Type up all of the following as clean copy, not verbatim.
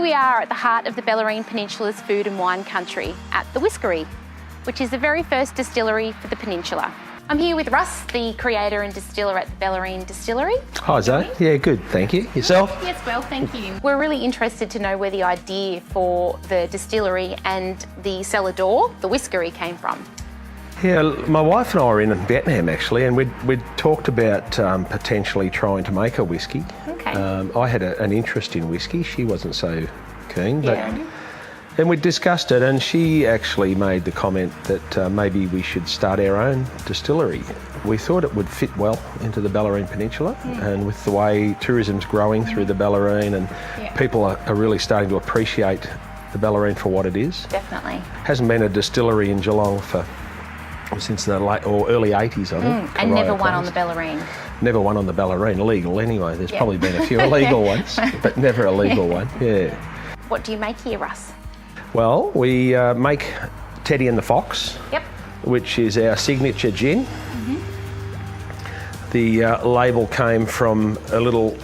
we are at the heart of the Bellarine Peninsula's food and wine country at the Whiskery, which is the very first distillery for the peninsula. I'm here with Russ, the creator and distiller at the Bellarine Distillery. Hi Zoe, yeah, good, thank you. Yourself? Yes, well, thank you. We're really interested to know where the idea for the distillery and the cellar door, the Whiskery, came from. Yeah, my wife and I were in Vietnam actually, and we'd talked about potentially trying to make a whiskey. Okay. I had an interest in whiskey, she wasn't so keen, but Yeah. and we discussed it, and she actually made the comment that maybe we should start our own distillery. We thought it would fit well into the Bellarine Peninsula, and with the way tourism's growing through the Bellarine, and people are really starting to appreciate the Bellarine for what it is. Definitely. Hasn't been a distillery in Geelong since the late or early 80s, I think. And never one on the Bellarine. Never one on the Bellarine, legal anyway. There's probably been a few illegal ones, but never a legal one, yeah. What do you make here, Russ? Well, we make Teddy and the Fox, Yep. which is our signature gin. The label came from a little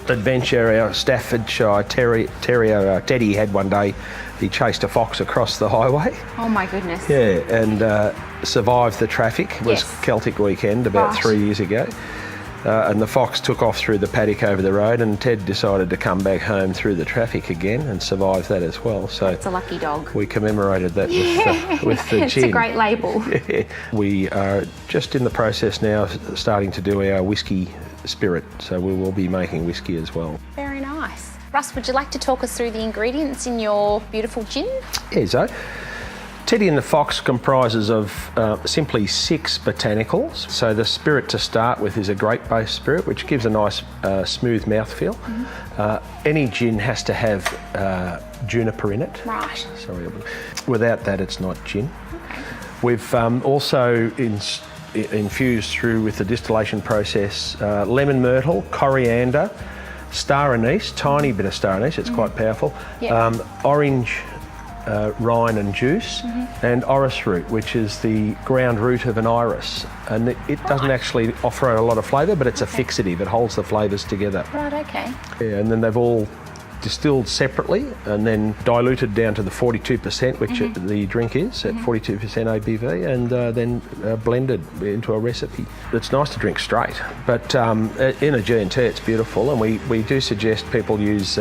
adventure our Staffordshire terrier Teddy had one day. He chased a fox across the highway. Oh my goodness. Yeah, and survived the traffic. It was Celtic weekend about 3 years ago. And the fox took off through the paddock over the road, and Ted decided to come back home through the traffic again and survived that as well. So it's a lucky dog. We commemorated that with the gin. It's a great label. Yeah. We are just in the process now starting to do our whiskey spirit, so we will be making whiskey as well. Very nice. Russ, would you like to talk us through the ingredients in your beautiful gin? Yeah, so Teddy and the Fox comprises of simply 6 botanicals. So the spirit to start with is a grape-based spirit, which gives a nice smooth mouthfeel. Any gin has to have juniper in it. Right. Sorry, without that it's not gin. Okay. We've also infused through with the distillation process lemon myrtle, coriander, star anise, tiny bit of star anise, it's quite powerful, orange rind and juice, and orris root, which is the ground root of an iris. And it doesn't actually offer a lot of flavour, but it's a fixative, it holds the flavours together. Right, okay. Yeah, and then they've all distilled separately and then diluted down to the 42%, which the drink is, at 42% ABV, and then blended into a recipe. It's nice to drink straight, but in a G&T it's beautiful, and we do suggest people use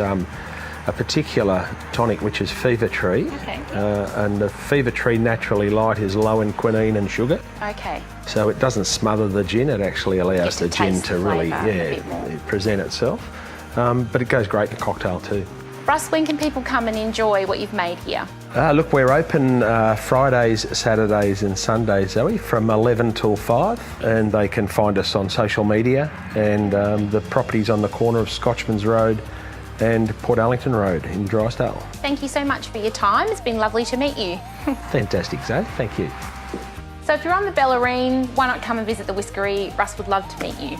a particular tonic, which is Fever Tree. Okay. And the Fever Tree Naturally Light is low in quinine and sugar. Okay. So it doesn't smother the gin, it actually allows Just the to gin taste to the really flavour a bit more. present itself. But it goes great in a cocktail too. Russ, when can people come and enjoy what you've made here? Look, we're open Fridays, Saturdays and Sundays, Zoe, from 11 till 5, and they can find us on social media, and the property's on the corner of Scotchman's Road and Port Arlington Road in Drysdale. Thank you so much for your time. It's been lovely to meet you. Fantastic, Zoe. Thank you. So if you're on the Bellarine, why not come and visit the Whiskery? Russ would love to meet you.